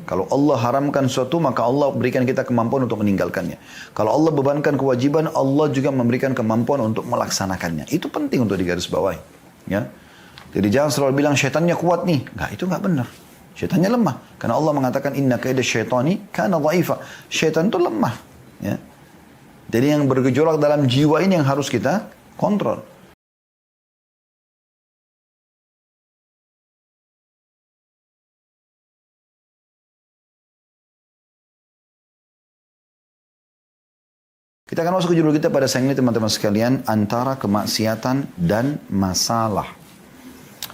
Kalau Allah haramkan sesuatu, maka Allah berikan kita kemampuan untuk meninggalkannya. Kalau Allah bebankan kewajiban, Allah juga memberikan kemampuan untuk melaksanakannya. Itu penting untuk digarisbawahi. Ya. Jadi jangan selalu bilang syaitannya kuat nih. Enggak, itu enggak benar. Syaitannya lemah. Karena Allah mengatakan inna kaida syaitani kana dhaifa. Syaitan itu lemah. Ya. Jadi yang bergejolak dalam jiwa ini yang harus kita kontrol. Kita akan masuk ke judul kita pada siang ini teman-teman sekalian, antara kemaksiatan dan masalah.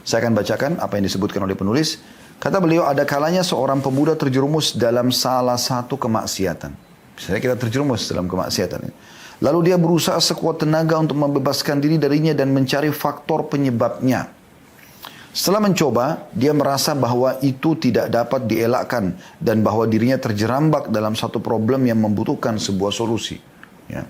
Saya akan bacakan apa yang disebutkan oleh penulis. Kata beliau, ada kalanya seorang pemuda terjerumus dalam salah satu kemaksiatan. Misalnya kita terjerumus dalam kemaksiatan ini. Lalu dia berusaha sekuat tenaga untuk membebaskan diri darinya dan mencari faktor penyebabnya. Setelah mencoba, dia merasa bahwa itu tidak dapat dielakkan dan bahwa dirinya terjerambak dalam satu problem yang membutuhkan sebuah solusi. Ya.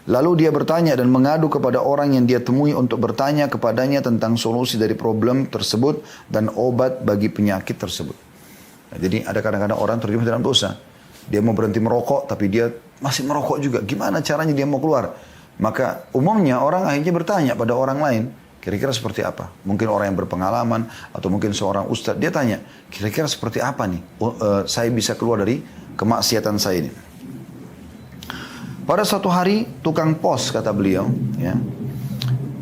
Lalu dia bertanya dan mengadu kepada orang yang dia temui untuk bertanya kepadanya tentang solusi dari problem tersebut dan obat bagi penyakit tersebut. Nah, jadi ada kadang-kadang orang terjerumus dalam dosa. Dia mau berhenti merokok tapi dia masih merokok juga. Gimana caranya dia mau keluar? Maka umumnya orang akhirnya bertanya pada orang lain. Kira-kira seperti apa? Mungkin orang yang berpengalaman atau mungkin seorang ustadz. Dia tanya, kira-kira seperti apa nih? Saya bisa keluar dari kemaksiatan saya ini. Pada suatu hari, tukang pos, kata beliau, ya,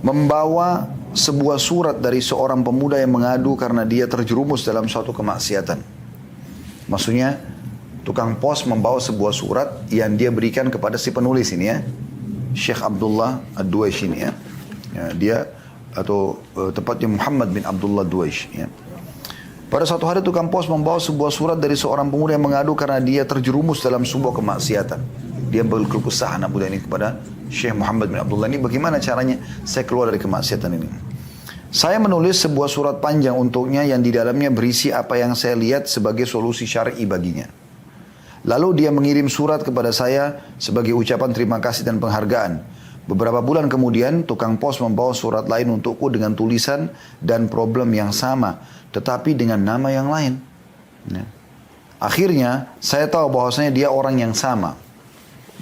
membawa sebuah surat dari seorang pemuda yang mengadu karena dia terjerumus dalam suatu kemaksiatan. Maksudnya, tukang pos membawa sebuah surat yang dia berikan kepada si penulis ini ya, Syekh Abdullah Ad-Duwaish ini ya. Ya, dia atau tepatnya Muhammad bin Abdullah Ad-Duwaish ya. Pada suatu hari tukang pos membawa sebuah surat dari seorang pemuda yang mengadu karena dia terjerumus dalam sebuah kemaksiatan. Dia berkeluh kesah anak muda ini kepada Syekh Muhammad bin Abdullah ini, bagaimana caranya saya keluar dari kemaksiatan ini. Saya menulis sebuah surat panjang untuknya yang di dalamnya berisi apa yang saya lihat sebagai solusi syar'i baginya. Lalu dia mengirim surat kepada saya sebagai ucapan terima kasih dan penghargaan. Beberapa bulan kemudian tukang pos membawa surat lain untukku dengan tulisan dan problem yang sama, tetapi dengan nama yang lain. Ya. Akhirnya saya tahu bahwasanya dia orang yang sama.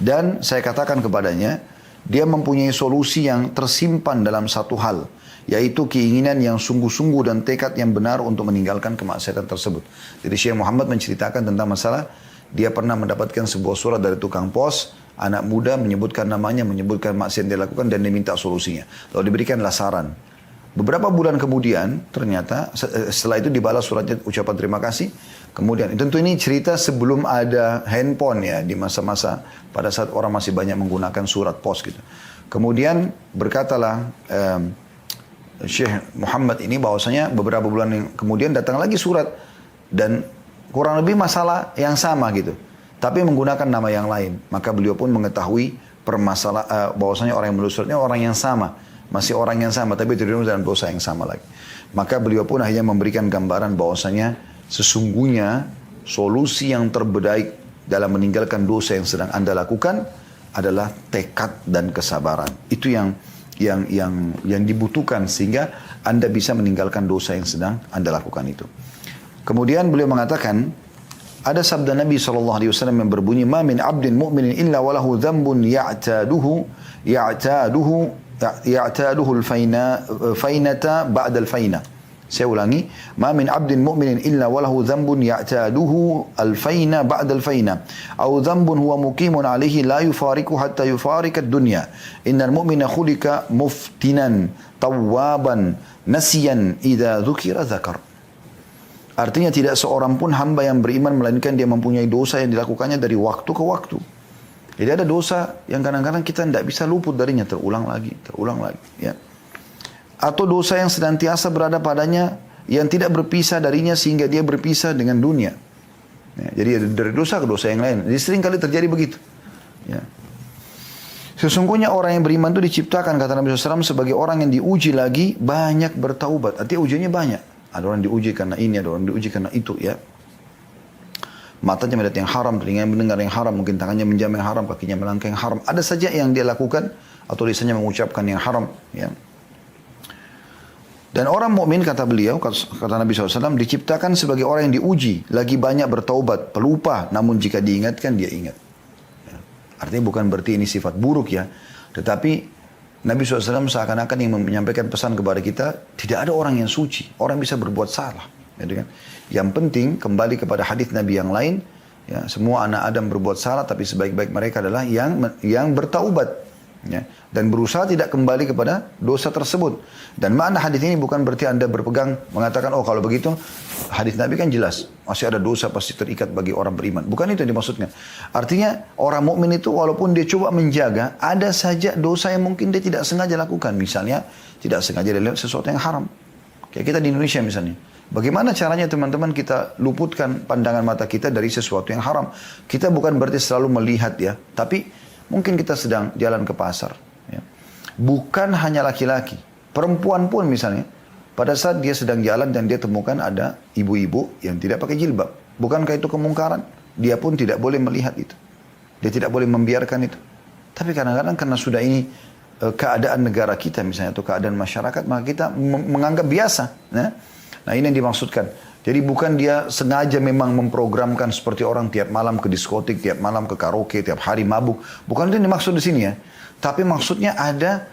Dan saya katakan kepadanya, dia mempunyai solusi yang tersimpan dalam satu hal, yaitu keinginan yang sungguh-sungguh dan tekad yang benar untuk meninggalkan kemaksiatan tersebut. Jadi Syekh Muhammad menceritakan tentang masalah, dia pernah mendapatkan sebuah surat dari tukang pos, anak muda menyebutkan namanya, menyebutkan maksiat yang dia lakukan dan dia minta solusinya. Lalu diberikanlah saran. Beberapa bulan kemudian, ternyata setelah itu dibalas suratnya ucapan terima kasih. Kemudian, tentu ini cerita sebelum ada handphone ya, di masa-masa pada saat orang masih banyak menggunakan surat pos gitu. Kemudian berkatalah Syekh Muhammad ini bahwasanya beberapa bulan yang kemudian datang lagi surat dan kurang lebih masalah yang sama gitu, tapi menggunakan nama yang lain. Maka beliau pun mengetahui bahwasanya orang yang menulis suratnya orang yang sama, masih orang yang sama, tapi terjerumus dalam dosa yang sama lagi. Maka beliau pun akhirnya memberikan gambaran bahwasanya sesungguhnya solusi yang terbaik dalam meninggalkan dosa yang sedang Anda lakukan adalah tekad dan kesabaran. Itu yang dibutuhkan sehingga Anda bisa meninggalkan dosa yang sedang Anda lakukan itu. Kemudian beliau mengatakan, ada sabda Nabi SAW yang berbunyi, "Ma min 'abdin mu'minin illa walahu dzambun ya'taduhu al-fainata ba'da al-faina." Saya ulangi, "Ma min 'abdin mu'minin illa walahu dzambun ya'taduhu al-faina ba'da al-faina, aw dzambun huwa muqimun 'alaihi la yufariqu hatta yufarika ad-dunya. Innal mu'mina khuliqa muftinan, tawwaban, nasiyan idza dzukira dzakar." Artinya tidak seorang pun hamba yang beriman melainkan dia mempunyai dosa yang dilakukannya dari waktu ke waktu. Jadi ada dosa yang kadang-kadang kita tidak bisa luput darinya, terulang lagi, ya. Atau dosa yang senantiasa berada padanya yang tidak berpisah darinya sehingga dia berpisah dengan dunia. Ya, jadi dari dosa ke dosa yang lain. Jadi sering kali terjadi begitu. Ya. Sesungguhnya orang yang beriman itu diciptakan, kata Nabi SAW, sebagai orang yang diuji lagi banyak bertaubat. Artinya ujiannya banyak. Ada orang diuji karena ini, ada orang diuji karena itu, ya. Matanya melihat yang haram, telinganya mendengar yang haram, mungkin tangannya menjamah yang haram, kakinya melangkah yang haram. Ada saja yang dia lakukan atau lisannya mengucapkan yang haram, ya. Dan orang mukmin kata beliau, kata Nabi SAW, diciptakan sebagai orang yang diuji, lagi banyak bertaubat, pelupa, namun jika diingatkan dia ingat. Ya. Artinya bukan berarti ini sifat buruk ya, tetapi Nabi SAW seakan-akan yang menyampaikan pesan kepada kita, tidak ada orang yang suci, orang bisa berbuat salah. Gitu kan? Yang penting kembali kepada hadis Nabi yang lain, ya, semua anak Adam berbuat salah, tapi sebaik-baik mereka adalah yang bertaubat. Ya, dan berusaha tidak kembali kepada dosa tersebut. Dan makna hadis ini bukan berarti Anda berpegang mengatakan, oh kalau begitu hadis Nabi kan jelas masih ada dosa pasti terikat bagi orang beriman. Bukan itu yang dimaksudkan. Artinya orang mukmin itu walaupun dia coba menjaga, ada saja dosa yang mungkin dia tidak sengaja lakukan. Misalnya tidak sengaja dia lihat sesuatu yang haram. Kayak kita di Indonesia misalnya. Bagaimana caranya teman-teman kita luputkan pandangan mata kita dari sesuatu yang haram? Kita bukan berarti selalu melihat ya, tapi mungkin kita sedang jalan ke pasar. Ya. Bukan hanya laki-laki. Perempuan pun misalnya. Pada saat dia sedang jalan dan dia temukan ada ibu-ibu yang tidak pakai jilbab. Bukankah itu kemungkaran? Dia pun tidak boleh melihat itu. Dia tidak boleh membiarkan itu. Tapi kadang-kadang karena sudah ini keadaan negara kita misalnya atau keadaan masyarakat, maka kita menganggap biasa. Ya. Nah ini yang dimaksudkan. Jadi bukan dia sengaja memang memprogramkan seperti orang tiap malam ke diskotik, tiap malam ke karaoke, tiap hari mabuk. Bukan itu yang dimaksud di sini ya. Tapi maksudnya ada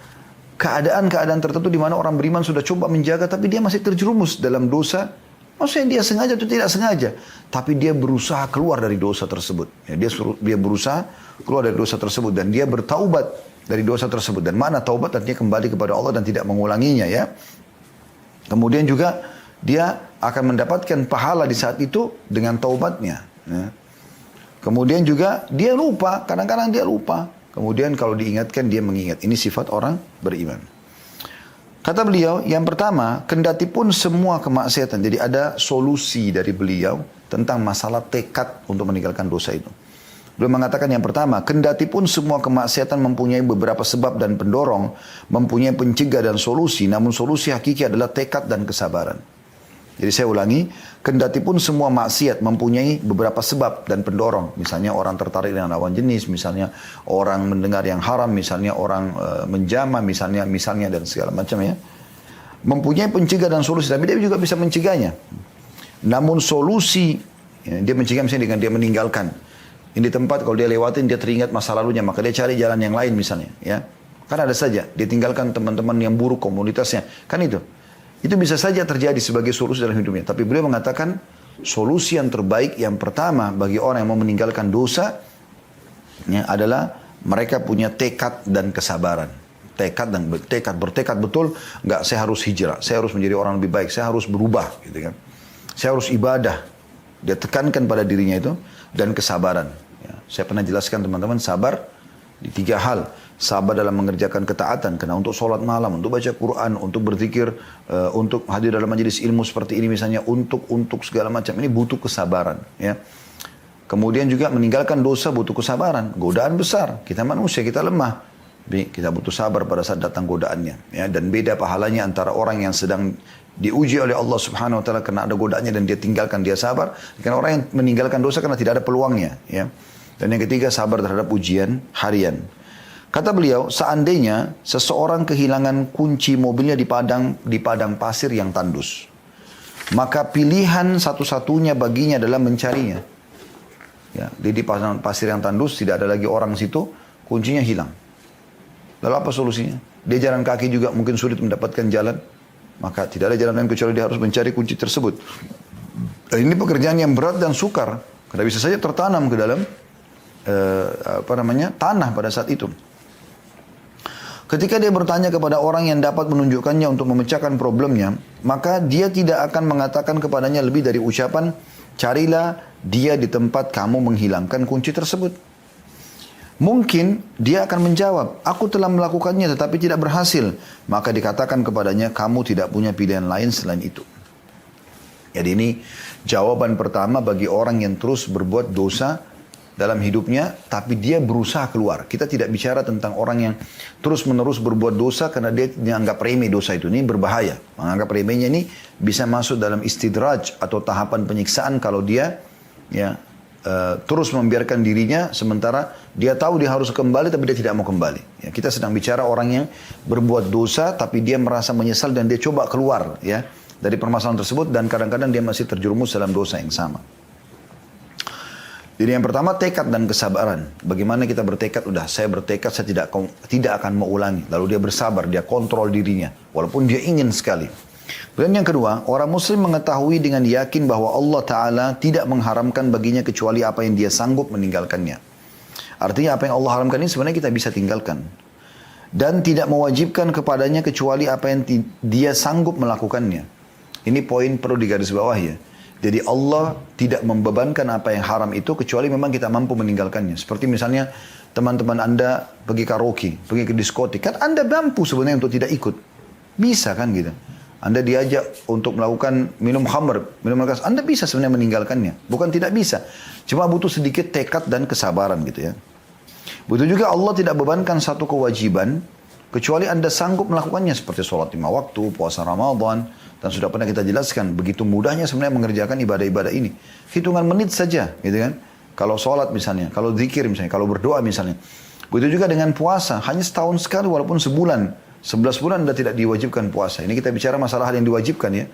keadaan-keadaan tertentu di mana orang beriman sudah coba menjaga, tapi dia masih terjerumus dalam dosa. Maksudnya dia sengaja atau tidak sengaja. Tapi dia berusaha keluar dari dosa tersebut. Ya, dia berusaha keluar dari dosa tersebut. Dan dia bertaubat dari dosa tersebut. Dan mana taubat artinya kembali kepada Allah dan tidak mengulanginya ya. Kemudian juga dia akan mendapatkan pahala di saat itu dengan taubatnya. Ya. Kemudian juga dia lupa, kadang-kadang dia lupa. Kemudian kalau diingatkan dia mengingat. Ini sifat orang beriman. Kata beliau, yang pertama, kendati pun semua kemaksiatan. Jadi ada solusi dari beliau tentang masalah tekad untuk meninggalkan dosa itu. Beliau mengatakan yang pertama, kendati pun semua kemaksiatan mempunyai beberapa sebab dan pendorong, mempunyai pencegah dan solusi, namun solusi hakiki adalah tekad dan kesabaran. Jadi saya ulangi, kendati pun semua maksiat mempunyai beberapa sebab dan pendorong. Misalnya orang tertarik dengan lawan jenis, misalnya orang mendengar yang haram, misalnya orang menjamah, misalnya dan segala macam ya. Mempunyai pencegah dan solusi, tapi dia juga bisa mencegahnya. Namun solusi, ya, dia mencegah misalnya dengan dia meninggalkan. Ini tempat kalau dia lewatin dia teringat masa lalunya, maka dia cari jalan yang lain misalnya. Ya, kan ada saja, dia tinggalkan teman-teman yang buruk komunitasnya, kan itu. Itu bisa saja terjadi sebagai solusi dalam hidupnya. Tapi beliau mengatakan solusi yang terbaik yang pertama bagi orang yang mau meninggalkan dosa ya, adalah mereka punya tekad dan kesabaran. Bertekad betul, enggak saya harus hijrah, saya harus menjadi orang lebih baik, saya harus berubah gitu kan. Saya harus ibadah. Dia tekankan pada dirinya itu dan kesabaran. Ya, saya pernah jelaskan teman-teman sabar di 3 hal. Sabar dalam mengerjakan ketaatan, karena untuk sholat malam, untuk baca Quran, untuk berzikir, untuk hadir dalam majelis ilmu seperti ini misalnya, untuk segala macam ini butuh kesabaran. Ya. Kemudian juga meninggalkan dosa butuh kesabaran, godaan besar, kita manusia, kita lemah, kita butuh sabar pada saat datang godaannya. Ya. Dan beda pahalanya antara orang yang sedang diuji oleh Allah Subhanahu Wa Taala karena ada godaannya dan dia tinggalkan, dia sabar, dengan orang yang meninggalkan dosa karena tidak ada peluangnya. Ya. Dan yang ketiga sabar terhadap ujian harian. Kata beliau, seandainya seseorang kehilangan kunci mobilnya di padang pasir yang tandus, maka pilihan satu-satunya baginya adalah mencarinya. Ya, di padang pasir yang tandus tidak ada lagi orang situ, kuncinya hilang. Lalu apa solusinya? Dia jalan kaki juga mungkin sulit mendapatkan jalan, maka tidak ada jalan lain kecuali dia harus mencari kunci tersebut. Dan ini pekerjaan yang berat dan sukar, karena bisa saja tertanam ke dalam tanah pada saat itu. Ketika dia bertanya kepada orang yang dapat menunjukkannya untuk memecahkan problemnya, maka dia tidak akan mengatakan kepadanya lebih dari ucapan, carilah dia di tempat kamu menghilangkan kunci tersebut. Mungkin dia akan menjawab, aku telah melakukannya tetapi tidak berhasil. Maka dikatakan kepadanya, kamu tidak punya pilihan lain selain itu. Jadi ini jawaban pertama bagi orang yang terus berbuat dosa dalam hidupnya, tapi dia berusaha keluar. Kita tidak bicara tentang orang yang terus-menerus berbuat dosa karena dia menganggap remeh dosa itu. Ini berbahaya. Menganggap remehnya ini bisa masuk dalam istidraj atau tahapan penyiksaan kalau dia ya terus membiarkan dirinya sementara dia tahu dia harus kembali tapi dia tidak mau kembali. Ya, kita sedang bicara orang yang berbuat dosa tapi dia merasa menyesal dan dia coba keluar ya dari permasalahan tersebut dan kadang-kadang dia masih terjerumus dalam dosa yang sama. Jadi yang pertama tekad dan kesabaran. Bagaimana kita bertekad, udah saya bertekad saya tidak akan mengulangi. Lalu dia bersabar, dia kontrol dirinya walaupun dia ingin sekali. Dan yang kedua, orang muslim mengetahui dengan yakin bahwa Allah Ta'ala tidak mengharamkan baginya kecuali apa yang dia sanggup meninggalkannya. Artinya apa yang Allah haramkan ini sebenarnya kita bisa tinggalkan. Dan tidak mewajibkan kepadanya kecuali apa yang dia sanggup melakukannya. Ini poin perlu digarisbawahi ya. Jadi Allah tidak membebankan apa yang haram itu kecuali memang kita mampu meninggalkannya. Seperti misalnya teman-teman Anda pergi karaoke, pergi ke diskotik. Kan Anda mampu sebenarnya untuk tidak ikut. Bisa kan gitu. Anda diajak untuk melakukan minum khamr, minum keras. Anda bisa sebenarnya meninggalkannya. Bukan tidak bisa. Cuma butuh sedikit tekad dan kesabaran gitu ya. Begitu juga Allah tidak bebankan satu kewajiban kecuali Anda sanggup melakukannya. Seperti sholat 5 waktu, puasa Ramadan. Dan sudah pernah kita jelaskan, begitu mudahnya sebenarnya mengerjakan ibadah-ibadah ini. Hitungan menit saja, gitu kan. Kalau sholat misalnya, kalau zikir misalnya, kalau berdoa misalnya. Begitu juga dengan puasa, hanya setahun sekali walaupun sebulan. 11 bulan Anda tidak diwajibkan puasa. Ini kita bicara masalah hal yang diwajibkan ya.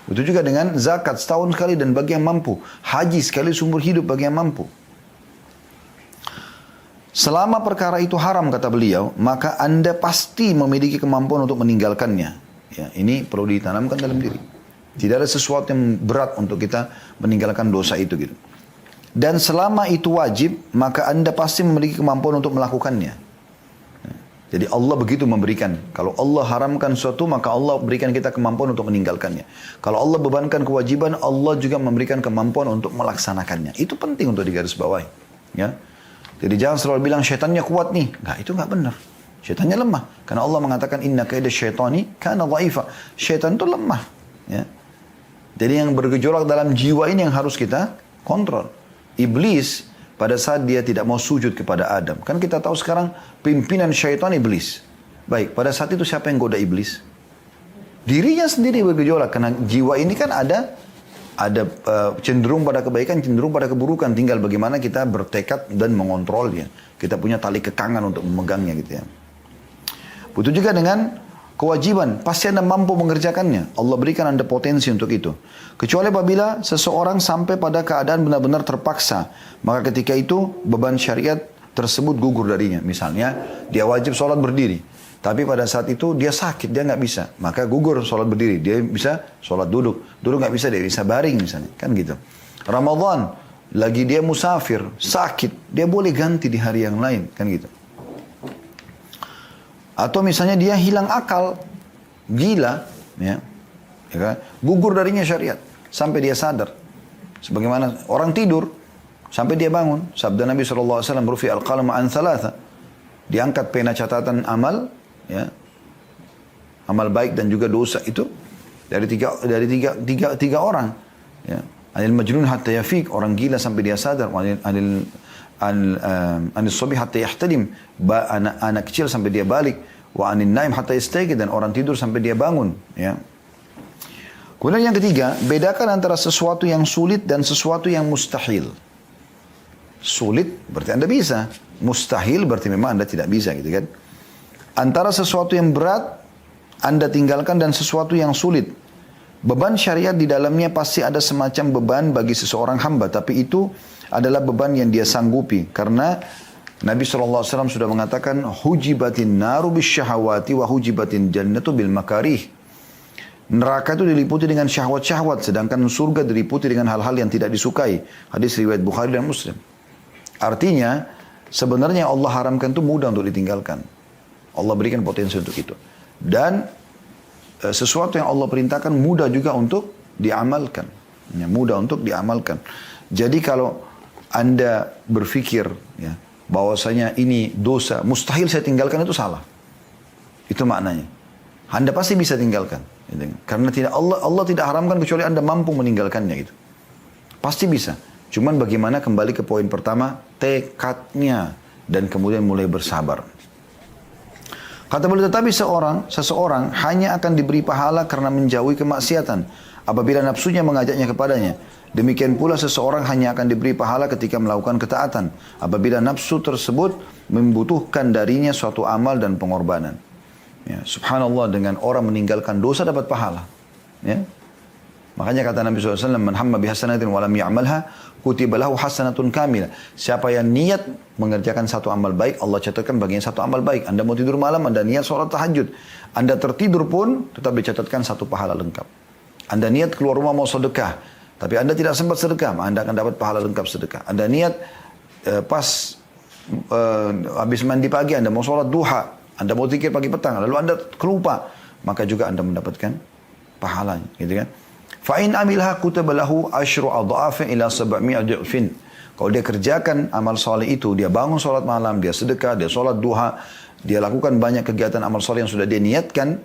Begitu juga dengan zakat, setahun sekali dan bagi yang mampu. Haji sekali seumur hidup bagi yang mampu. Selama perkara itu haram kata beliau, maka Anda pasti memiliki kemampuan untuk meninggalkannya. Ya, ini perlu ditanamkan dalam diri. Tidak ada sesuatu yang berat untuk kita meninggalkan dosa itu gitu. Dan selama itu wajib, maka Anda pasti memiliki kemampuan untuk melakukannya. Jadi Allah begitu memberikan. Kalau Allah haramkan sesuatu, maka Allah berikan kita kemampuan untuk meninggalkannya. Kalau Allah bebankan kewajiban, Allah juga memberikan kemampuan untuk melaksanakannya. Itu penting untuk digarisbawahi. Ya. Jadi jangan selalu bilang syaitannya kuat nih. Enggak, itu enggak benar. Syaitannya lemah. Karena Allah mengatakan inna kaida syaitani kana dhaifa. Syaitan itu lemah. Ya. Jadi yang bergejolak dalam jiwa ini yang harus kita kontrol. Iblis pada saat dia tidak mau sujud kepada Adam. Kan kita tahu sekarang pimpinan syaitan iblis. Baik, pada saat itu siapa yang goda iblis? Dirinya sendiri bergejolak. Karena jiwa ini kan ada cenderung pada kebaikan, cenderung pada keburukan. Tinggal bagaimana kita bertekad dan mengontrolnya. Kita punya tali kekangan untuk memegangnya gitu ya. Begitu juga dengan kewajiban, pasti Anda mampu mengerjakannya. Allah berikan Anda potensi untuk itu. Kecuali apabila seseorang sampai pada keadaan benar-benar terpaksa, maka ketika itu beban syariat tersebut gugur darinya. Misalnya, dia wajib sholat berdiri. Tapi pada saat itu dia sakit, dia nggak bisa. Maka gugur sholat berdiri. Dia bisa sholat duduk. Duduk nggak bisa, dia bisa baring misalnya. Kan gitu. Ramadan, lagi dia musafir, sakit. Dia boleh ganti di hari yang lain. Kan gitu. Atau misalnya dia hilang akal, gila, ya kan? Gugur darinya syariat, sampai dia sadar. Sebagaimana orang tidur, sampai dia bangun. Sabda Nabi SAW, rufi al-qalam an thalatha. Diangkat pena catatan amal, ya, amal baik dan juga dosa itu dari tiga orang. Ya. Anil majnun hatta yafiq, orang gila sampai dia sadar. Anis sobi hatta yahtalim, anak kecil sampai dia balik. Wa anin naim hatta yastayqid, dan orang tidur sampai dia bangun. Ya. Kemudian yang ketiga, bedakan antara sesuatu yang sulit dan sesuatu yang mustahil. Sulit berarti Anda bisa, mustahil berarti memang Anda tidak bisa gitu kan. Antara sesuatu yang berat Anda tinggalkan dan sesuatu yang sulit. Beban syariat di dalamnya pasti ada semacam beban bagi seseorang hamba, tapi itu adalah beban yang dia sanggupi. Karena Nabi SAW sudah mengatakan, hujibatin naru bisyahawati wa hujibatin jannatu bil makarih. Neraka itu diliputi dengan syahwat-syahwat, sedangkan surga diliputi dengan hal-hal yang tidak disukai. Hadis riwayat Bukhari dan Muslim. Artinya, sebenarnya Allah haramkan itu mudah untuk ditinggalkan. Allah berikan potensi untuk itu. Dan sesuatu yang Allah perintahkan mudah juga untuk diamalkan. Ya, mudah untuk diamalkan. Jadi kalau Anda berpikir ya, bahwasanya ini dosa, mustahil saya tinggalkan, itu salah. Itu maknanya. Anda pasti bisa tinggalkan. Gitu. Karena Allah tidak haramkan kecuali Anda mampu meninggalkannya. Gitu. Pasti bisa. Cuman bagaimana kembali ke poin pertama, tekadnya. Dan kemudian mulai bersabar. Kata beliau, tetapi seseorang hanya akan diberi pahala karena menjauhi kemaksiatan apabila nafsunya mengajaknya kepadanya. Demikian pula seseorang hanya akan diberi pahala ketika melakukan ketaatan, apabila nafsu tersebut membutuhkan darinya suatu amal dan pengorbanan. Ya, subhanallah, dengan orang meninggalkan dosa dapat pahala. Ya. Makanya kata Nabi SAW, "Man hamma bihasanatin walam ya'malha, kutiba lahu hasanatun kamilah." Siapa yang niat mengerjakan satu amal baik, Allah catatkan baginya satu amal baik. Anda mau tidur malam, Anda niat sholat tahajud. Anda tertidur pun tetap dicatatkan satu pahala lengkap. Anda niat keluar rumah mau sedekah, tapi Anda tidak sempat sedekah, Anda akan dapat pahala lengkap sedekah. Anda niat habis mandi pagi, Anda mau sholat duha, Anda mau zikir pagi petang, lalu Anda kelupa, maka juga Anda mendapatkan pahalanya, gitu kan? Fa'in amilha kutaba lahu asyru adha'afin ila 700 du'fin. Kalau dia kerjakan amal soleh itu, dia bangun sholat malam, dia sedekah, dia sholat duha, dia lakukan banyak kegiatan amal soleh yang sudah dia niatkan,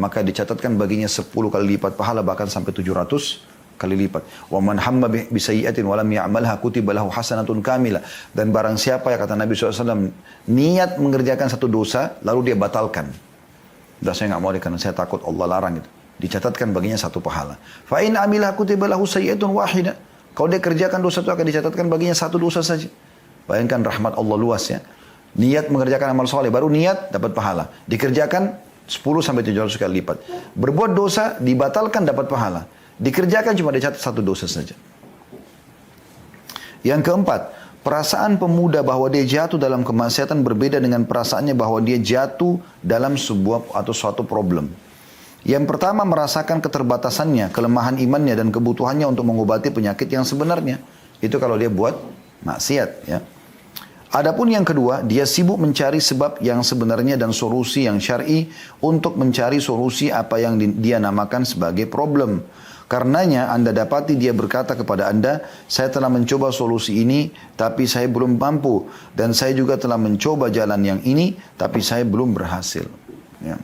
maka dicatatkan baginya 10 kali lipat pahala, bahkan sampai 700 kali lipat. Wa man hamma bisayyi'atin wa lam ya'malha kutiba lahu hasanatun kamilah. Dan barang siapa, ya kata Nabi SAW, niat mengerjakan satu dosa, lalu dia batalkan. Udah, saya nggak mau karena saya takut Allah larang itu. Dicatatkan baginya satu pahala. Fa in amilha kutiba lahu sayyi'atun wahidah. Kalau dia kerjakan dosa itu akan dicatatkan baginya satu dosa saja. Bayangkan rahmat Allah luas ya. Niat mengerjakan amal soleh, baru niat dapat pahala. Dikerjakan 10 sampai 700 kali lipat. Berbuat dosa dibatalkan dapat pahala. Dikerjakan cuma dicatat satu dosa saja. Yang keempat, perasaan pemuda bahwa dia jatuh dalam kemaksiatan berbeda dengan perasaannya bahwa dia jatuh dalam sebuah atau suatu problem. Yang pertama, merasakan keterbatasannya, kelemahan imannya dan kebutuhannya untuk mengobati penyakit yang sebenarnya. Itu kalau dia buat maksiat, ya. Adapun yang kedua, dia sibuk mencari sebab yang sebenarnya dan solusi yang syar'i untuk mencari solusi apa yang dia namakan sebagai problem. Karenanya Anda dapati dia berkata kepada Anda, "Saya telah mencoba solusi ini, tapi saya belum mampu. Dan saya juga telah mencoba jalan yang ini, tapi saya belum berhasil." Ya.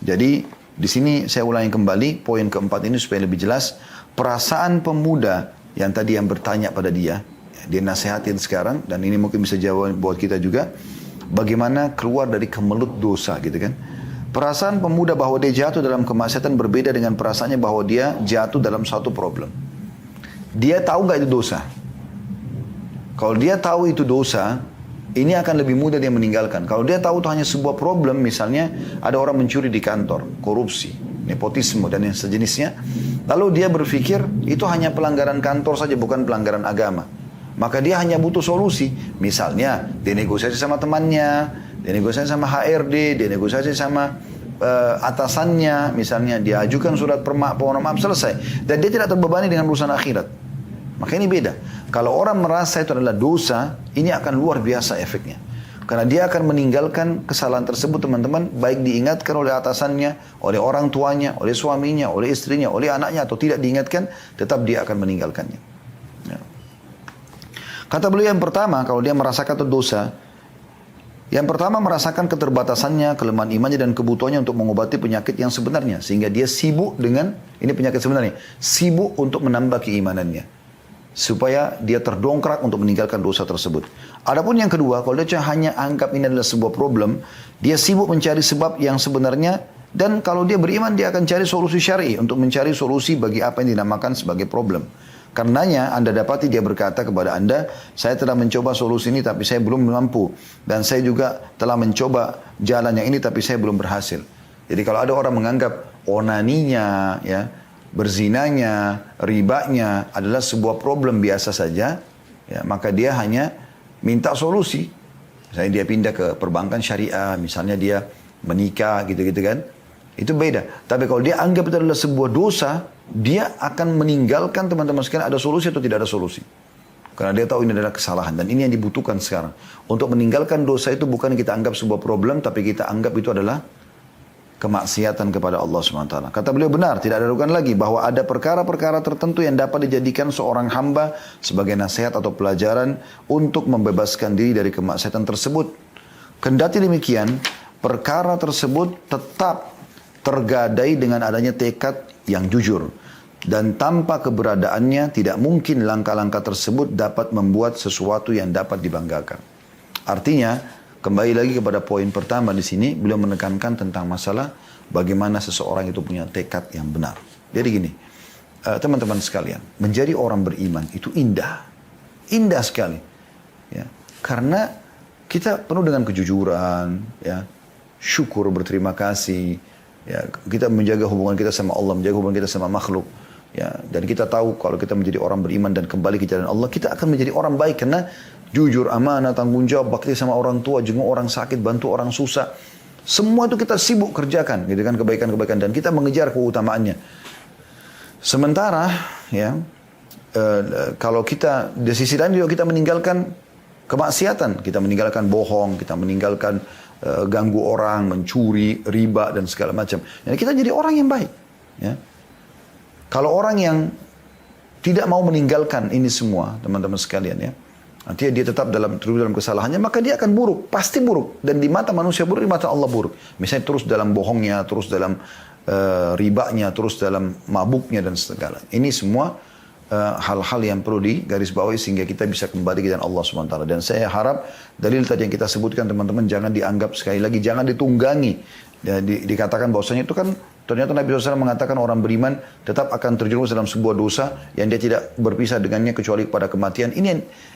Jadi di sini saya ulangi kembali poin keempat ini supaya lebih jelas. Perasaan pemuda yang tadi yang bertanya pada dia nasihatin sekarang, dan ini mungkin bisa jawab buat kita juga, bagaimana keluar dari kemelut dosa, gitu kan. Perasaan pemuda bahwa dia jatuh dalam kemaksiatan berbeda dengan perasaannya bahwa dia jatuh dalam suatu problem. Dia tahu gak itu dosa? Kalau dia tahu itu dosa, ini akan lebih mudah dia meninggalkan. Kalau dia tahu itu hanya sebuah problem, misalnya ada orang mencuri di kantor, korupsi, nepotisme dan yang sejenisnya, lalu dia berpikir itu hanya pelanggaran kantor saja, bukan pelanggaran agama. Maka dia hanya butuh solusi. Misalnya, dia negosiasi sama temannya, dia negosiasi sama HRD, dia negosiasi sama atasannya, misalnya dia ajukan surat permohonan maaf, selesai. Dan dia tidak terbebani dengan urusan akhirat. Maka ini beda. Kalau orang merasa itu adalah dosa, ini akan luar biasa efeknya. Karena dia akan meninggalkan kesalahan tersebut, teman-teman, baik diingatkan oleh atasannya, oleh orang tuanya, oleh suaminya, oleh istrinya, oleh anaknya, atau tidak diingatkan, tetap dia akan meninggalkannya. Ya. Kata beliau yang pertama, kalau dia merasakan itu dosa, yang pertama merasakan keterbatasannya, kelemahan imannya dan kebutuhannya untuk mengobati penyakit yang sebenarnya. Sehingga dia sibuk dengan, ini penyakit sebenarnya, sibuk untuk menambah keimanannya. Supaya dia terdongkrak untuk meninggalkan dosa tersebut. Adapun yang kedua, kalau dia hanya anggap ini adalah sebuah problem, dia sibuk mencari sebab yang sebenarnya, dan kalau dia beriman, dia akan cari solusi syar'i untuk mencari solusi bagi apa yang dinamakan sebagai problem. Karenanya Anda dapati dia berkata kepada Anda, "Saya telah mencoba solusi ini tapi saya belum mampu. Dan saya juga telah mencoba jalan yang ini tapi saya belum berhasil." Jadi kalau ada orang menganggap onaninya, ya, berzinanya, ribanya adalah sebuah problem biasa saja, ya, maka dia hanya minta solusi. Misalnya dia pindah ke perbankan syariah, misalnya dia menikah gitu-gitu kan. Itu beda. Tapi kalau dia anggap itu adalah sebuah dosa, dia akan meninggalkan, teman-teman sekalian, ada solusi atau tidak ada solusi. Karena dia tahu ini adalah kesalahan. Dan ini yang dibutuhkan sekarang. Untuk meninggalkan dosa itu bukan kita anggap sebuah problem, tapi kita anggap itu adalah kemaksiatan kepada Allah SWT. Kata beliau benar, tidak ada raguan lagi bahwa ada perkara-perkara tertentu yang dapat dijadikan seorang hamba sebagai nasihat atau pelajaran untuk membebaskan diri dari kemaksiatan tersebut. Kendati demikian, perkara tersebut tetap tergadai dengan adanya tekad yang jujur. Dan tanpa keberadaannya, tidak mungkin langkah-langkah tersebut dapat membuat sesuatu yang dapat dibanggakan. Artinya, kembali lagi kepada poin pertama di sini, beliau menekankan tentang masalah bagaimana seseorang itu punya tekad yang benar. Jadi gini, teman-teman sekalian, menjadi orang beriman itu indah. Indah sekali. Ya. Karena kita penuh dengan kejujuran, ya, syukur, berterima kasih, ya, kita menjaga hubungan kita sama Allah, menjaga hubungan kita sama makhluk, ya, dan kita tahu kalau kita menjadi orang beriman dan kembali ke jalan Allah, kita akan menjadi orang baik karena jujur, amanah, tanggung jawab, bakti sama orang tua, jenguk orang sakit, bantu orang susah, semua itu kita sibuk kerjakan, gitu kan, kebaikan-kebaikan, dan kita mengejar keutamaannya. Sementara, ya, kalau kita di sisi lain juga kita meninggalkan kemaksiatan, kita meninggalkan bohong, kita meninggalkan ganggu orang, mencuri, riba dan segala macam. Jadi kita jadi orang yang baik. Ya. Kalau orang yang tidak mau meninggalkan ini semua, teman-teman sekalian, ya, nanti dia tetap dalam kesalahannya, maka dia akan buruk, pasti buruk. Dan di mata manusia buruk, di mata Allah buruk. Misalnya terus dalam bohongnya, terus dalam ribanya, terus dalam mabuknya dan segala. Ini semua hal-hal yang perlu digarisbawahi sehingga kita bisa kembali ke jalan Allah SWT. Dan saya harap dalil tadi yang kita sebutkan teman-teman jangan dianggap sekali lagi, jangan ditunggangi. Dikatakan bahwasanya itu kan ternyata Nabi SAW mengatakan orang beriman tetap akan terjerumus dalam sebuah dosa yang dia tidak berpisah dengannya kecuali pada kematian.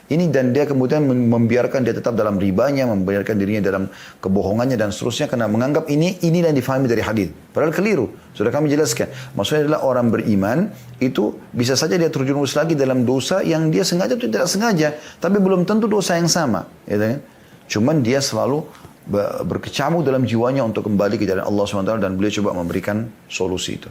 Ini dan dia kemudian membiarkan dia tetap dalam ribanya, membiarkan dirinya dalam kebohongannya dan seterusnya karena menganggap inilah yang difahami dari hadis. Padahal keliru. Sudah kami jelaskan. Maksudnya adalah orang beriman itu bisa saja dia terjerumus lagi dalam dosa yang dia sengaja atau tidak sengaja, tapi belum tentu dosa yang sama. Gitu kan? Cuman dia selalu berkecamuk dalam jiwanya untuk kembali ke jalan Allah SWT dan beliau coba memberikan solusi itu.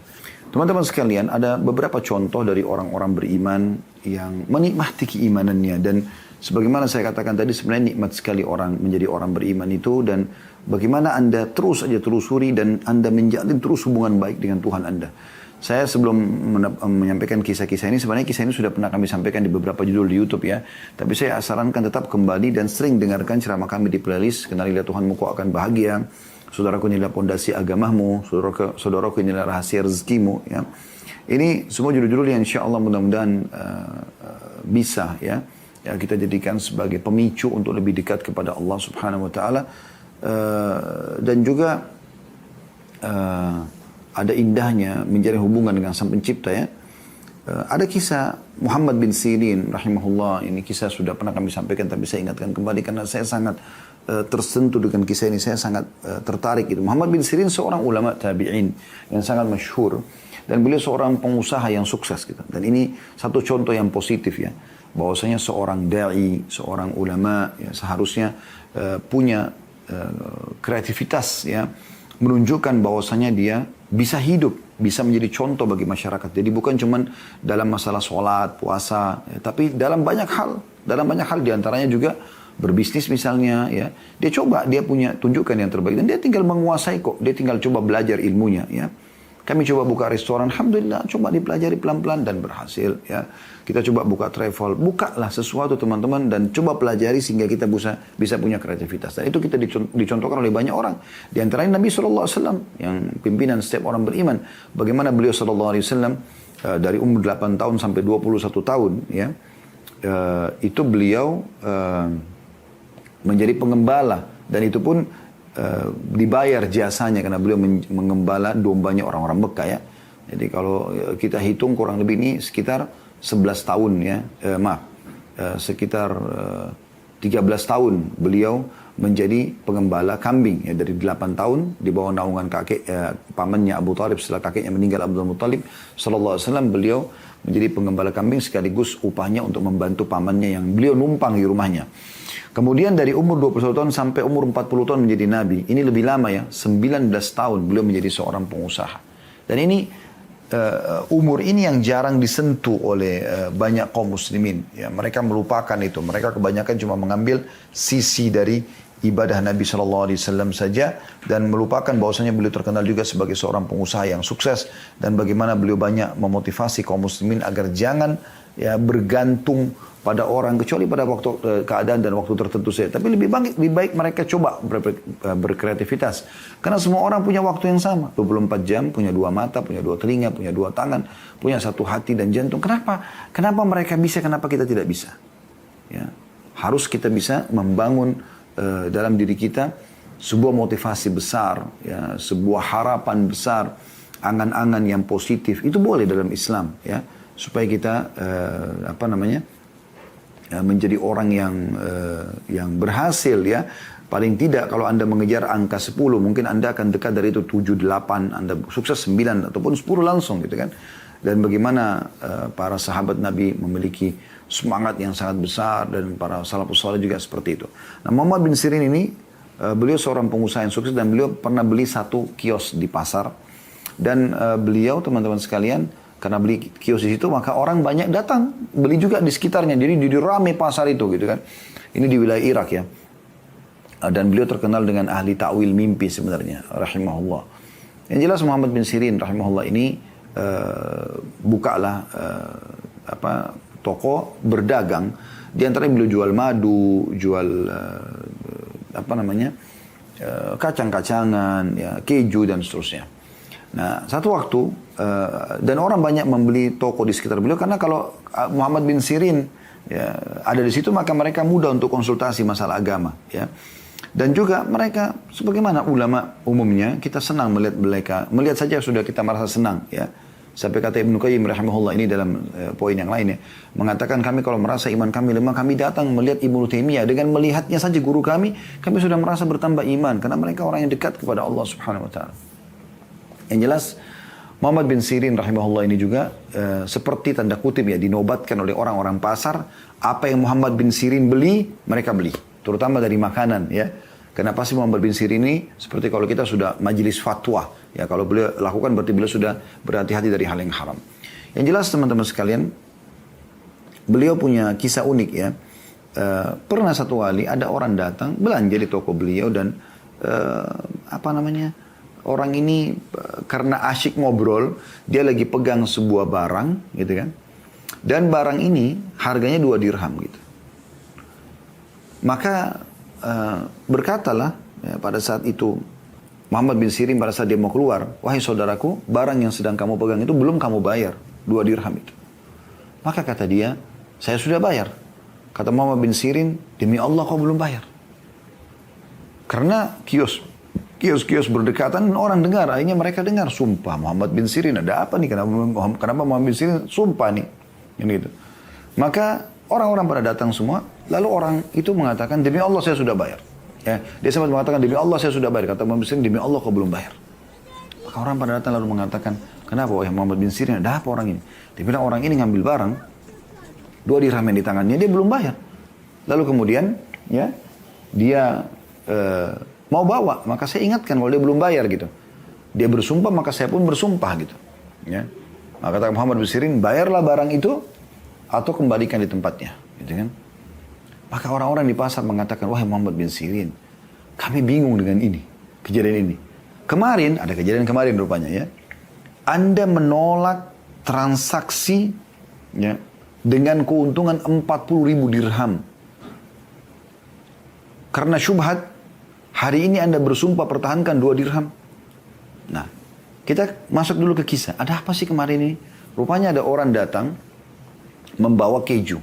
Teman-teman sekalian, ada beberapa contoh dari orang-orang beriman yang menikmati keimanannya dan sebagaimana saya katakan tadi sebenarnya nikmat sekali orang menjadi orang beriman itu dan bagaimana Anda terus saja telusuri dan Anda menjalin terus hubungan baik dengan Tuhan Anda. Saya sebelum menyampaikan kisah-kisah ini, sebenarnya kisah ini sudah pernah kami sampaikan di beberapa judul di YouTube ya. Tapi saya sarankan tetap kembali dan sering dengarkan ceramah kami di playlist Kenalilah Tuhanmu Kau Akan Bahagia, Saudaraku Inilah Pondasi Agamamu, Saudaraku Inilah Rahasia Rezekimu. Ya. Ini semua judul-judul yang insya Allah mudah-mudahan bisa ya kita jadikan sebagai pemicu untuk lebih dekat kepada Allah Subhanahu Wa Taala dan juga ada indahnya menjalin hubungan dengan Sang Pencipta ya. Ada kisah Muhammad bin Sirin rahimahullah, ini kisah sudah pernah kami sampaikan tapi saya ingatkan kembali karena saya sangat tersentuh dengan kisah ini, saya sangat tertarik gitu. Muhammad bin Sirin seorang ulama tabi'in yang sangat masyhur dan beliau seorang pengusaha yang sukses gitu. Dan ini satu contoh yang positif ya, bahwasanya seorang dai, seorang ulama ya, seharusnya punya kreativitas ya, menunjukkan bahwasanya dia bisa hidup, bisa menjadi contoh bagi masyarakat. Jadi bukan cuma dalam masalah sholat, puasa, ya, tapi dalam banyak hal diantaranya juga berbisnis misalnya, ya. Dia punya tunjukkan yang terbaik dan dia tinggal menguasai kok. Dia tinggal coba belajar ilmunya, ya. Kami coba buka restoran, alhamdulillah, coba dipelajari pelan-pelan dan berhasil, ya. Kita coba buka travel, bukalah sesuatu teman-teman dan coba pelajari sehingga kita bisa punya kreativitas. Dan itu kita dicontohkan oleh banyak orang. Di antaranya Nabi SAW yang pimpinan setiap orang beriman. Bagaimana beliau SAW dari umur 8 tahun sampai 21 tahun, ya, itu beliau menjadi pengembala dan itu pun dibayar jasanya karena beliau mengembala dombanya orang-orang Mekah ya. Jadi kalau kita hitung kurang lebih ini sekitar 11 tahun ya, sekitar 13 tahun beliau menjadi pengembala kambing ya, dari 8 tahun di bawah naungan pamannya Abu Talib setelah kakeknya meninggal Abdul Muttalib sallallahu alaihi wasallam, beliau menjadi pengembala kambing sekaligus upahnya untuk membantu pamannya yang beliau numpang di rumahnya. Kemudian dari umur 21 tahun sampai umur 40 tahun menjadi nabi. Ini lebih lama ya, 19 tahun beliau menjadi seorang pengusaha. Dan ini umur ini yang jarang disentuh oleh banyak kaum muslimin. Ya, mereka melupakan itu. Mereka kebanyakan cuma mengambil sisi dari ibadah Nabi SAW saja dan melupakan bahwasanya beliau terkenal juga sebagai seorang pengusaha yang sukses dan bagaimana beliau banyak memotivasi kaum muslimin agar jangan ya bergantung pada orang kecuali pada waktu keadaan dan waktu tertentu saja. Tapi lebih baik mereka coba berkreativitas. Karena semua orang punya waktu yang sama. 24 jam, punya 2 mata, punya 2 telinga, punya 2 tangan, punya 1 hati dan jantung. Kenapa mereka bisa, kenapa kita tidak bisa? Ya. Harus kita bisa membangun dalam diri kita sebuah motivasi besar, ya, sebuah harapan besar angan-angan yang positif itu boleh dalam Islam ya, supaya kita menjadi orang yang berhasil ya. Paling tidak kalau Anda mengejar angka 10, mungkin Anda akan dekat dari itu 7, 8, Anda sukses 9 ataupun 10 langsung gitu kan. Dan bagaimana para sahabat Nabi memiliki semangat yang sangat besar dan para salafus saleh juga seperti itu. Nah, Muhammad bin Sirin ini beliau seorang pengusaha yang sukses dan beliau pernah beli satu kios di pasar. Dan beliau teman-teman sekalian karena beli kios di situ maka orang banyak datang beli juga di sekitarnya. Jadi ramai pasar itu gitu kan. Ini di wilayah Irak ya. Dan beliau terkenal dengan ahli ta'wil mimpi sebenarnya, rahimahullah. Yang jelas Muhammad bin Sirin, rahimahullah ini bukalah toko berdagang. Di antaranya beliau jual madu, jual kacang-kacangan, ya, keju dan seterusnya. Nah, satu waktu dan orang banyak membeli toko di sekitar beliau karena kalau Muhammad bin Sirin ya, ada di situ maka mereka mudah untuk konsultasi masalah agama, ya. Dan juga mereka, sebagaimana ulama umumnya, kita senang melihat mereka. Melihat saja sudah kita merasa senang. Ya. Sampai kata Ibnu Qayyim rahimahullah ini dalam poin yang lainnya. Mengatakan kami kalau merasa iman kami lemah, kami datang melihat Ibnu Taimiyah. Dengan melihatnya saja guru kami sudah merasa bertambah iman. Karena mereka orang yang dekat kepada Allah subhanahu wa ta'ala. Yang jelas, Muhammad bin Sirin rahimahullah ini juga seperti tanda kutip ya, dinobatkan oleh orang-orang pasar. Apa yang Muhammad bin Sirin beli, mereka beli. Terutama dari makanan ya. Kenapa sih Muhammad bin Sirin ini seperti kalau kita sudah majelis fatwa ya, kalau beliau lakukan berarti beliau sudah berhati-hati dari hal yang haram. Yang jelas teman-teman sekalian, beliau punya kisah unik ya. Pernah satu kali ada orang datang belanja di toko beliau dan orang ini karena asyik ngobrol, dia lagi pegang sebuah barang gitu kan. Dan barang ini harganya 2 dirham gitu. Maka berkatalah ya, pada saat itu Muhammad bin Sirin pada saat dia mau keluar, wahai saudaraku, barang yang sedang kamu pegang itu belum kamu bayar, 2 dirham itu. Maka kata dia, saya sudah bayar. Kata Muhammad bin Sirin, demi Allah kau belum bayar. Karena kios berdekatan, orang dengar, akhirnya mereka dengar, sumpah Muhammad bin Sirin, ada apa nih, kenapa Muhammad bin Sirin sumpah nih, gitu. Maka orang-orang pada datang semua, lalu orang itu mengatakan, demi Allah saya sudah bayar. Ya, dia sempat mengatakan, demi Allah saya sudah bayar. Kata Muhammad bin Sirin, demi Allah kau belum bayar. Maka orang pada datang lalu mengatakan, kenapa wahai Muhammad bin Sirin, ada apa orang ini? Dia bilang orang ini ngambil barang, 2 dirham yang di tangannya, dia belum bayar. Lalu kemudian, ya, dia mau bawa, maka saya ingatkan kalau dia belum bayar gitu. Dia bersumpah, maka saya pun bersumpah gitu. Ya. Maka kata Muhammad bin Sirin, bayarlah barang itu, atau kembalikan di tempatnya, gitu kan? Maka orang-orang di pasar mengatakan, wahai Muhammad bin Sirin, kami bingung dengan ini, kejadian ini. Kemarin, ada kejadian kemarin rupanya ya, Anda menolak transaksi ya, dengan keuntungan 40.000 dirham. Karena syubhat, hari ini Anda bersumpah pertahankan 2 dirham. Nah, kita masuk dulu ke kisah. Ada apa sih kemarin ini? Rupanya ada orang datang, membawa keju.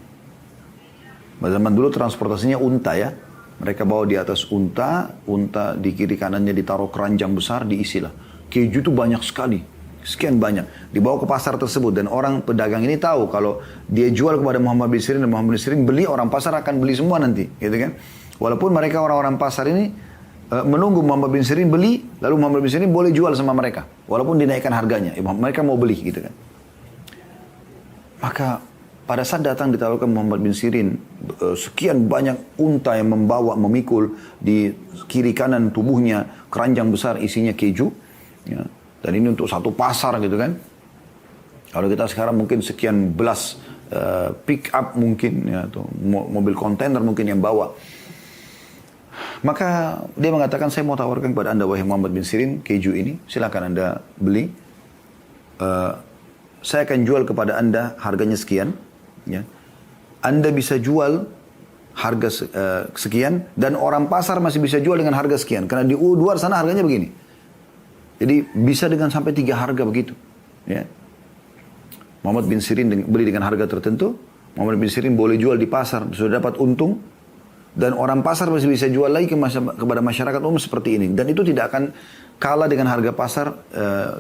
Zaman dulu transportasinya unta ya. Mereka bawa di atas unta di kiri kanannya ditaruh keranjang besar, diisilah. Keju itu banyak sekali, sekian banyak. Dibawa ke pasar tersebut dan orang pedagang ini tahu kalau dia jual kepada Muhammad bin Sirin dan Muhammad bin Sirin beli, orang pasar akan beli semua nanti, gitu kan? Walaupun mereka orang-orang pasar ini menunggu Muhammad bin Sirin beli, lalu Muhammad bin Sirin boleh jual sama mereka, walaupun dinaikkan harganya. Mereka mau beli, gitu kan? Maka pada saat datang ditawarkan Muhammad bin Sirin, sekian banyak unta yang memikul di kiri kanan tubuhnya keranjang besar isinya keju, ya. Dan ini untuk satu pasar gitu kan. Kalau kita sekarang mungkin sekian belas pick up mungkin, ya, atau mobil kontainer mungkin yang bawa. Maka dia mengatakan, saya mau tawarkan kepada anda wahai Muhammad bin Sirin keju ini, silakan anda beli. Saya akan jual kepada anda harganya sekian. Ya. Anda bisa jual harga sekian dan orang pasar masih bisa jual dengan harga sekian karena di luar sana harganya begini. Jadi bisa dengan sampai 3 harga begitu. Ya. Muhammad bin Sirin beli dengan harga tertentu, Muhammad bin Sirin boleh jual di pasar, sudah dapat untung dan orang pasar masih bisa jual lagi kepada masyarakat umum seperti ini. Dan itu tidak akan kalah dengan harga pasar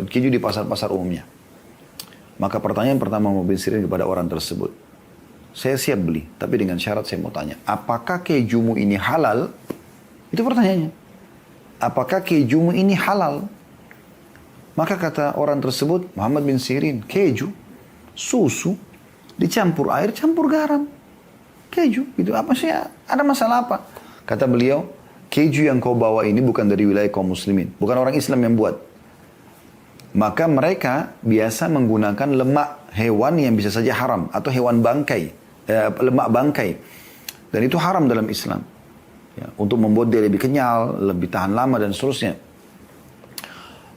keju di pasar-pasar umumnya. Maka pertanyaan pertama Muhammad bin Sirin kepada orang tersebut, saya siap beli, tapi dengan syarat saya mau tanya, apakah kejumu ini halal? Itu pertanyaannya. Apakah kejumu ini halal? Maka kata orang tersebut, Muhammad bin Sirin, keju, susu, dicampur air, campur garam. Keju, gitu. Apa sih? Ada masalah apa? Kata beliau, keju yang kau bawa ini bukan dari wilayah kaum muslimin. Bukan orang Islam yang buat. Maka mereka biasa menggunakan lemak hewan yang bisa saja haram. Atau hewan bangkai. Lemak bangkai. Dan itu haram dalam Islam. Ya, untuk membuat dia lebih kenyal, lebih tahan lama dan seterusnya.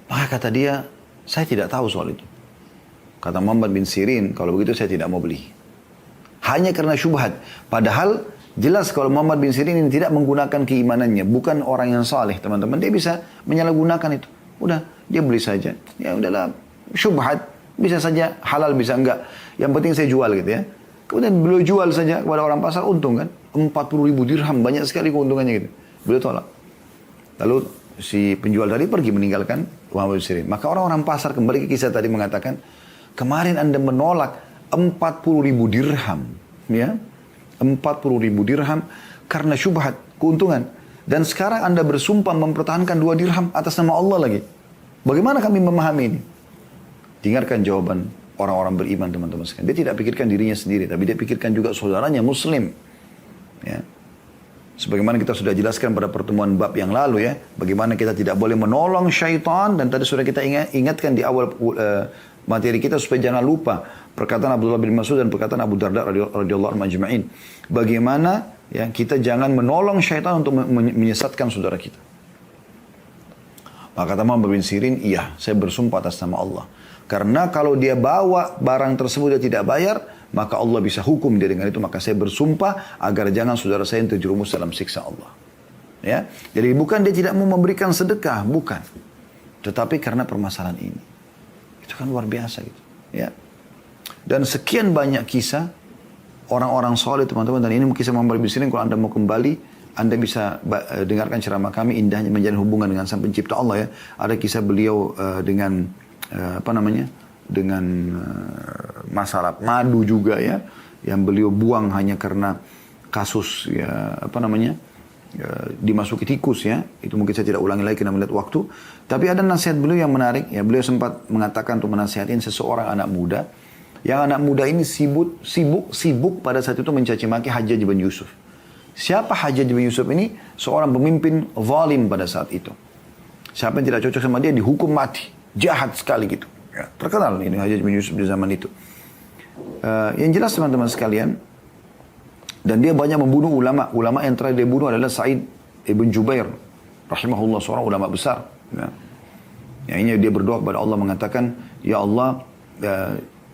Maka kata dia, saya tidak tahu soal itu. Kata Muhammad bin Sirin, kalau begitu saya tidak mau beli. Hanya karena syubhat. Padahal jelas kalau Muhammad bin Sirin ini tidak menggunakan keimanannya. Bukan orang yang saleh teman-teman. Dia bisa menyalahgunakan itu. Udah, dia beli saja. Ya udahlah, syubhat. Bisa saja halal, bisa enggak. Yang penting saya jual gitu ya. Kemudian beliau jual saja kepada orang pasar, untung kan. 40.000 dirham, banyak sekali keuntungannya gitu. Beliau tolak. Lalu si penjual tadi pergi meninggalkan Muhammad bin Sirin. Maka orang-orang pasar kembali ke kisah tadi mengatakan, kemarin Anda menolak 40.000 dirham. Ya, 40.000 dirham karena syubhat, keuntungan. Dan sekarang Anda bersumpah mempertahankan 2 dirham atas nama Allah lagi. Bagaimana kami memahami ini? Dengarkan jawaban orang-orang beriman teman-teman sekalian. Dia tidak pikirkan dirinya sendiri, tapi dia pikirkan juga saudaranya muslim. Ya. Sebagaimana kita sudah jelaskan pada pertemuan bab yang lalu ya, bagaimana kita tidak boleh menolong syaitan, dan tadi sudah kita ingatkan di awal materi kita supaya jangan lupa perkataan Abdullah bin Mas'ud dan perkataan Abu Darda radhiyallahu anhu ajma'in. Bagaimana ya kita jangan menolong syaitan untuk menyesatkan saudara kita. Maka kata Muhammad bin Sirin, iya, saya bersumpah atas nama Allah. Karena kalau dia bawa barang tersebut dia tidak bayar, maka Allah bisa hukum dia dengan itu. Maka saya bersumpah agar jangan saudara saya yang terjerumus dalam siksa Allah. Ya, jadi bukan dia tidak mau memberikan sedekah, bukan. Tetapi karena permasalahan ini. Itu kan luar biasa gitu. Ya. Dan sekian banyak kisah orang-orang soleh teman-teman. Dan ini kisah Muhammad bin Sirin. Kalau Anda mau kembali, Anda bisa dengarkan ceramah kami, indahnya menjalin hubungan dengan Sang Pencipta Allah ya. Ada kisah beliau dengan dengan masalah madu juga ya, yang beliau buang hanya karena kasus ya dimasuki tikus ya. Itu mungkin saya tidak ulangi lagi karena melihat waktu. Tapi ada nasihat beliau yang menarik ya. Beliau sempat mengatakan untuk menasihatin seseorang anak muda, yang anak muda ini sibuk pada saat itu mencaci maki Hajjaj bin Yusuf. Siapa Hajjaj bin Yusuf ini? Seorang pemimpin zalim pada saat itu. Siapa yang tidak cocok sama dia dihukum mati. Jahat sekali gitu. Ya, terkenal ini Hajjaj bin Yusuf di zaman itu. Yang jelas teman-teman sekalian, dan dia banyak membunuh ulama. Ulama yang terakhir dia bunuh adalah Sa'id ibn Jubair rahimahullah, seorang ulama besar. Ya. Yang ini dia berdoa kepada Allah mengatakan, ya Allah,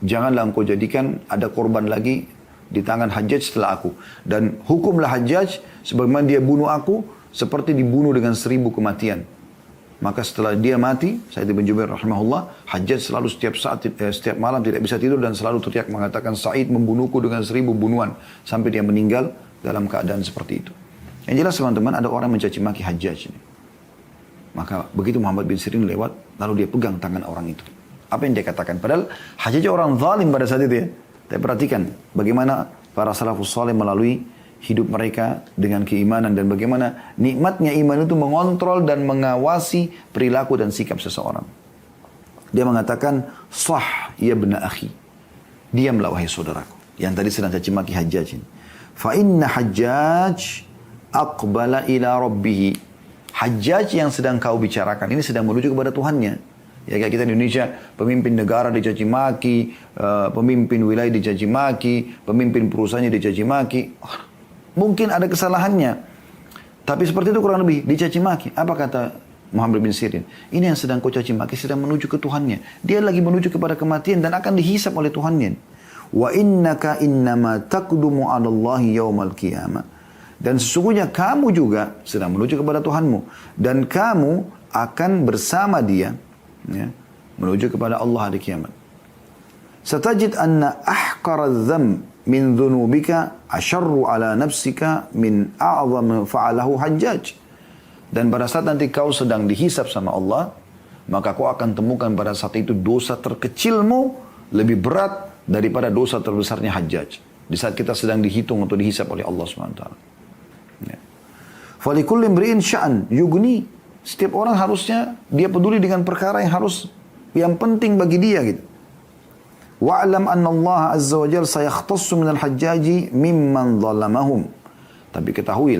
janganlah engkau jadikan ada korban lagi di tangan Hajjaj setelah aku. Dan hukumlah Hajjaj sebagaimana dia bunuh aku, seperti dibunuh dengan 1000 kematian. Maka setelah dia mati, Sa'id bin Jubair rahimahullah, Hajjaj selalu setiap malam tidak bisa tidur dan selalu teriak mengatakan, Sa'id membunuhku dengan 1000 bunuhan. Sampai dia meninggal dalam keadaan seperti itu. Yang jelas teman-teman, ada orang mencaci maki Hajjaj ini. Maka begitu Muhammad bin Sirin lewat, lalu dia pegang tangan orang itu. Apa yang dia katakan? Padahal Hajjaj orang zalim pada saat itu ya. Tapi perhatikan bagaimana para salafus saleh melalui hidup mereka dengan keimanan, dan bagaimana nikmatnya iman itu mengontrol dan mengawasi perilaku dan sikap seseorang. Dia mengatakan, sah ya bena akhi, diamlah wahai saudaraku yang tadi sedang caci maki Hajjaj ini. Fa inna Hajjaj aqbala ila rabbih. Hajjaj yang sedang kau bicarakan ini sedang menuju kepada Tuhannya. Ya, kayak kita di Indonesia, pemimpin negara dicaci maki, pemimpin wilayah dicaci maki, pemimpin perusahaannya dicaci maki. Mungkin ada kesalahannya, tapi seperti itu kurang lebih dicaci maki. Apa kata Muhammad bin Sirin? Ini yang sedang kau caci maki sedang menuju ke Tuhannya. Dia lagi menuju kepada kematian dan akan dihisap oleh Tuhannya. Wa innaka innama taqdumu 'ala Allahi yaumal qiyamah. Dan sesungguhnya kamu juga sedang menuju kepada Tuhanmu, dan kamu akan bersama dia ya, menuju kepada Allah hari kiamat. Satajid anna ahqara adh-dhanb min dhunubika asyarru ala nafsika min a'zam fa'alahu Hajjaj. Dan pada saat nanti kau sedang dihisap sama Allah, maka kau akan temukan pada saat itu dosa terkecilmu lebih berat daripada dosa terbesarnya Hajjaj. Di saat kita sedang dihitung atau dihisap oleh Allah SWT. Ya. Falikulli imri'in sya'an yugni. Setiap orang harusnya dia peduli dengan perkara yang penting bagi dia gitu. Wa'lam anna Allah azza wa jalla sayakhtassu minal hajjaji mimman zalamahum. Tapi ketahui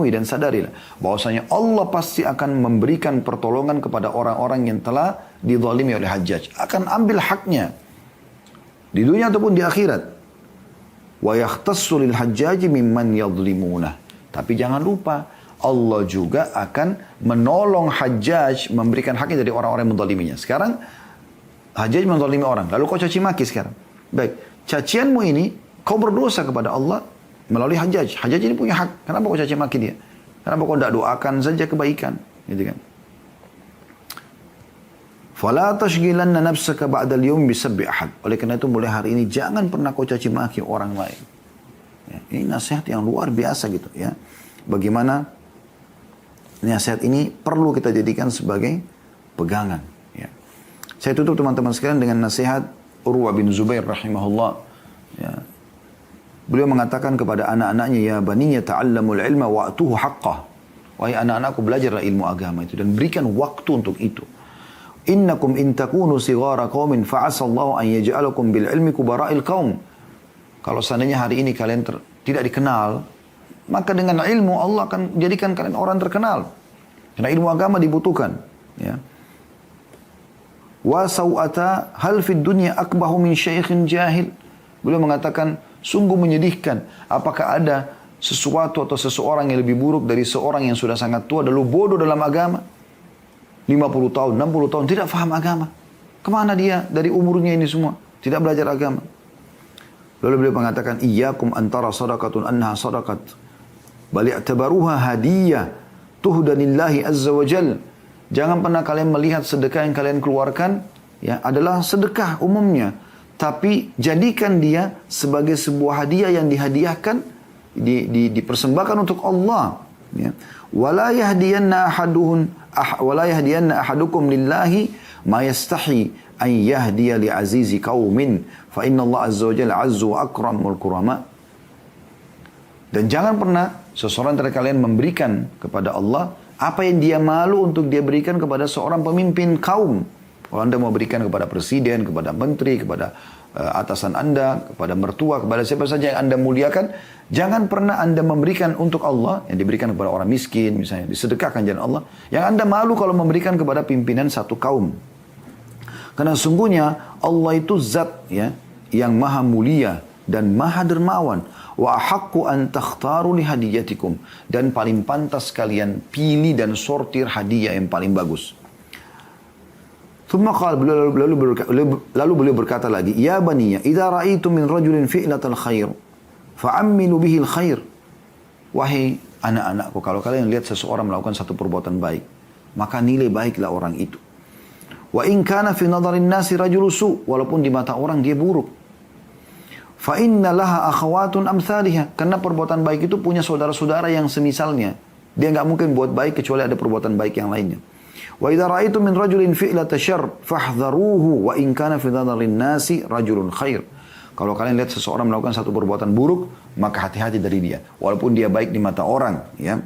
dan sadarilah bahwasanya Allah pasti akan memberikan pertolongan kepada orang-orang yang telah dizalimi oleh Hajjaj. Akan ambil haknya di dunia ataupun di akhirat. Wa yakhtassu lil hajjaji mimman yadhlimuna. Tapi jangan lupa Allah juga akan menolong Hajjaj memberikan haknya dari orang-orang yang menzaliminya. Sekarang Hajjaj menzalimi orang, lalu kau caci maki sekarang. Baik, cacianmu ini kau berdosa kepada Allah melalui Hajjaj. Hajjaj ini punya hak. Kenapa kau caci maki dia? Kenapa kau tidak doakan saja kebaikan? Gitu kan? Fala tashghilanna nafsaka ba'da al-yawm bisabbi ahad. Oleh karena itu mulai hari ini jangan pernah kau caci maki orang lain. Ya, ini nasihat yang luar biasa gitu ya. Bagaimana nasihat ini perlu kita jadikan sebagai pegangan. Ya. Saya tutup teman-teman sekalian dengan nasihat Urwa bin Zubair rahimahullah. Ya. Beliau mengatakan kepada anak-anaknya, ya baniya ta'allamul ilma wa'tuhu haqqah. Wahai anak-anakku, belajarlah ilmu agama itu dan berikan waktu untuk itu. Innakum in takunu sighara qaumin fa'asallahu an yaj'alakum bil ilmi kubara'il qaum. Kalau seandainya hari ini kalian tidak dikenal, maka dengan ilmu Allah akan jadikan kalian orang terkenal. Karena ilmu agama dibutuhkan. Ya. Wa saw'ata hal fid dunya akbahu min syaikhin jahil. Beliau mengatakan, sungguh menyedihkan. Apakah ada sesuatu atau seseorang yang lebih buruk dari seorang yang sudah sangat tua, lalu bodoh dalam agama? 50 tahun, 60 tahun, tidak faham agama. Kemana dia dari umurnya ini semua? Tidak belajar agama. Lalu beliau mengatakan, iyyakum antara sadaqatun annaha sadaqat. Bal i'tabaruha hadiyah tuhdanillahi azza wa jal. Jangan pernah kalian melihat sedekah yang kalian keluarkan ya adalah sedekah umumnya. Tapi jadikan dia sebagai sebuah hadiah yang dihadiahkan, dipersembahkan untuk Allah. Ya. Wala yahdiyanna ahadukum lillahi ma yastahi an yahdiya li azizi qaumin fa inna Allah azza wa jalla azzu wa akramul kurama. Dan jangan pernah seseorang dari kalian memberikan kepada Allah apa yang dia malu untuk dia berikan kepada seorang pemimpin kaum. Kalau Anda mau berikan kepada presiden, kepada menteri, kepada atasan Anda, kepada mertua, kepada siapa saja yang Anda muliakan, jangan pernah Anda memberikan untuk Allah, yang diberikan kepada orang miskin misalnya, disedekahkan jalan Allah, yang Anda malu kalau memberikan kepada pimpinan satu kaum. Karena sungguhnya Allah itu zat ya, yang maha mulia dan maha dermawan. Wa ahaqqu an takhtaru li hadiyatikum. Dan paling pantas kalian pilih dan sortir hadiah yang paling bagus. Lalu beliau berkata lagi, ya baniya, idza ra'aitum min rajulin fi'latal khair, fa'ammilu bihi al-khair. Wahai anak-anakku, kalau kalian lihat seseorang melakukan satu perbuatan baik, maka nilai baiklah orang itu. Wa in kana fi nadharin nasi rajulu su, walaupun di mata orang dia buruk. Fa inna laha akhawatun amsalihah, karena perbuatan baik itu punya saudara-saudara yang semisalnya. Dia enggak mungkin buat baik kecuali ada perbuatan baik yang lainnya. Wa idza ra'aitum min rajulin fi'lata syarr fahdharuhu wa in kana fi nadharin nasi rajulun khair. Kalau kalian lihat seseorang melakukan satu perbuatan buruk, maka hati-hati dari dia walaupun dia baik di mata orang, ya.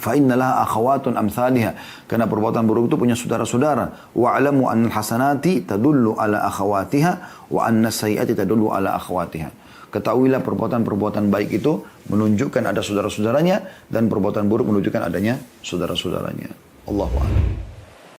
Fa innallaha akhawatun amsalihha, karena perbuatan buruk itu punya saudara-saudara. Wa alamu annal hasanati tadullu ala akhawatiha wa annas sayyiati tadullu ala akhawatiha. Ketahuilah perbuatan-perbuatan baik itu menunjukkan ada saudara-saudaranya dan perbuatan buruk menunjukkan adanya saudara-saudaranya. Allahu a'lam.